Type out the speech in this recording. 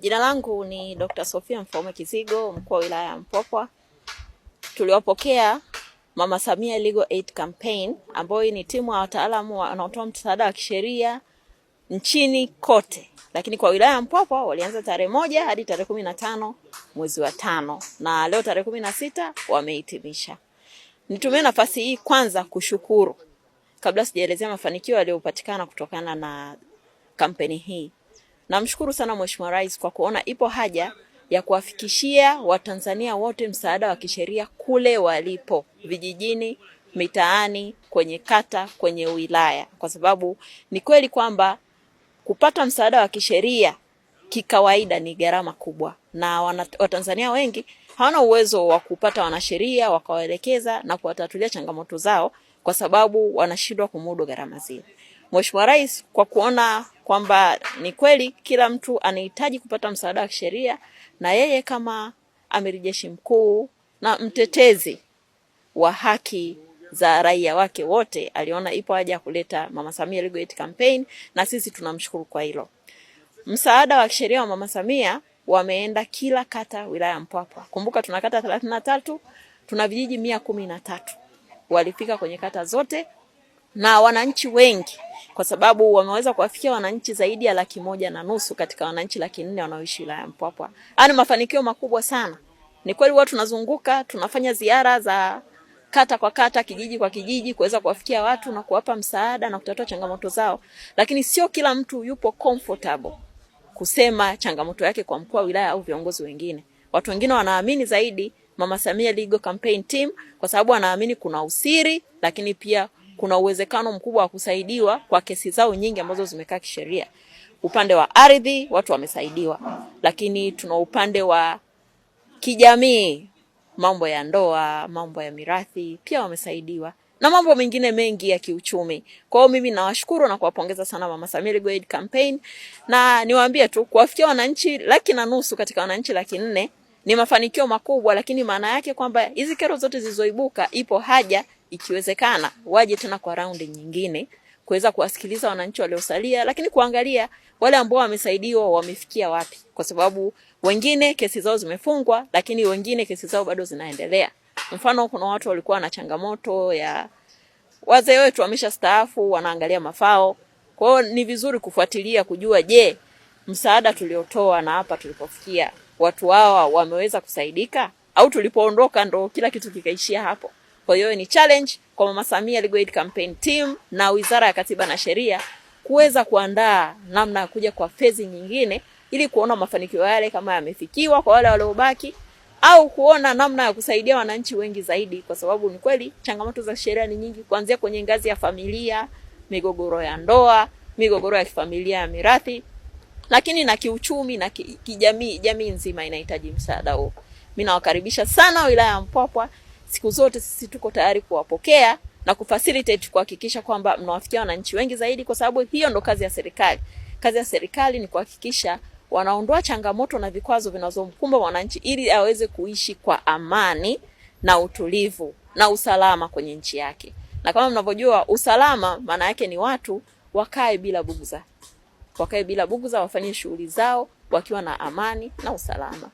Jina langu ni Dr. Sofia Mfaume Kizigo, mkuu wa wilaya ya Mpwapwa. Tuliwapokea Mama Samia Legal Aid Campaign ambayo ni timu ya wataalamu wanaotoa msaada wa kisheria nchini kote. Lakini kwa wilaya ya Mpwapwa walianza tarehe 1 hadi tarehe 15 mwezi wa 5 na leo tarehe 16 wamehitimisha. Nitumie nafasi hii kwanza kushukuru kabla sijaelezea mafanikio yaliyopatikana kutokana na kampeni hii. Namshukuru sana Mheshimiwa Rais kwa kuona ipo haja ya kuwafikishia Watanzania wote msaada wa kisheria kule walipo, vijijini, mitaani, kwenye kata, kwenye wilaya. Kwa sababu ni kweli kwamba kupata msaada wa kisheria kikawaida ni gharama kubwa. Na Watanzania wengi hawana uwezo wa kupata wanasheria wakawaelekeza na kuwatatulia changamoto zao kwa sababu wanashindwa kumudu gharama zile. Mheshimiwa Rais kwa kuona kwamba ni kweli kila mtu anahitaji kupata msaada wa kisheria, na yeye kama amiri jeshi mkuu na mtetezi wa haki za raia wake wote, aliona ipo haja kuleta Mama Samia Legal Aid Campaign, na sisi tunamshukuru kwa hilo. Msaada wa kisheria wa Mama Samia wameenda kila kata wilaya ya Mpwapwa. Kumbuka tuna kata 33, tuna vijiji 113. Walifika kwenye kata zote na wananchi wengi, kwa sababu wameweza kuwafikia wananchi zaidi ya 1.5 katika wananchi 400 wanaoishi wilaya ya Mpwapwa. Ni mafanikio makubwa sana. Ni kweli watu tunazunguka, tunafanya ziara za kata kwa kata, kijiji kwa kijiji kuweza kuwafikia watu na kuwapa msaada na kutatua changamoto zao. Lakini sio kila mtu yupo comfortable kusema changamoto yake kwa mkuu wa wilaya au viongozi wengine. Watu wengine wanaamini zaidi Mama Samia Legal Campaign Team kwa sababu wanaamini kuna usiri, lakini pia kuna uwezekano mkubwa wa kusaidiwa kwa kesi zao nyingi ambazo zimekaa kisheria. Upande wa ardhi watu wamesaidiwa, lakini tuna upande wa kijamii, mambo ya ndoa, mambo ya mirathi pia wamesaidiwa, na mambo mengine mengi ya kiuchumi. Kwa hiyo mimi nawashukuru na kuwapongeza sana Mama Samia Legal Aid Campaign, na niwaambie tu kuwafikia wananchi 1.5 katika wananchi 400 ni mafanikio makubwa, lakini maana yake kwamba hizi kero zote zilizoibuka ipo haja ikiwezekana waje tena kwa raundi nyingine kuweza kuwasikiliza wananchi waliosalia, lakini kuangalia wale ambao wamesaidiwa wamefikia wapi, kwa sababu wengine kesi zao zimefungwa, lakini wengine kesi zao bado zinaendelea. Mfano kuna watu walikuwa na changamoto ya wazee wetu wameshastaafu, wanaangalia mafao. Kwa hiyo ni vizuri kufuatilia kujua, je, msaada tuliotoa na hapa tulipofikia watu hawa wameweza kusaidika au tulipoondoka ndo kila kitu kikaishia hapo. Kwa hiyo ni challenge kwa Mama Samia Legal Aid Campaign Team na Wizara ya Katiba na Sheria kuweza kuandaa namna ya kuja kwa fezi nyingine ili kuona mafanikio yale kama yamefikiwa kwa wale waliobaki, au kuona namna ya kusaidia wananchi wengi zaidi, kwa sababu ni kweli changamoto za sheria ni nyingi, kuanzia kwenye ngazi ya familia, migogoro ya ndoa, migogoro ya kifamilia ya mirathi, lakini na kiuchumi na kijamii, jamii nzima inahitaji msaada huo. Mimi nawakaribisha sana wilaya ya Mpwapwa. Siku zote sisi tuko tayari kuwapokea na kufacilitate kuhakikisha kwamba mnawafikia wananchi wengi zaidi, kwa sababu hiyo ndo kazi ya serikali. Kazi ya serikali ni kuhakikisha wanaondoa changamoto na vikwazo vinazomkumba wananchi ili aweze kuishi kwa amani na utulivu na usalama kwenye nchi yake. Na kama mnavyojua usalama maana yake ni watu wakae bila bughudha. Wakae bila bughudha, wafanye shughuli zao wakiwa na amani na usalama.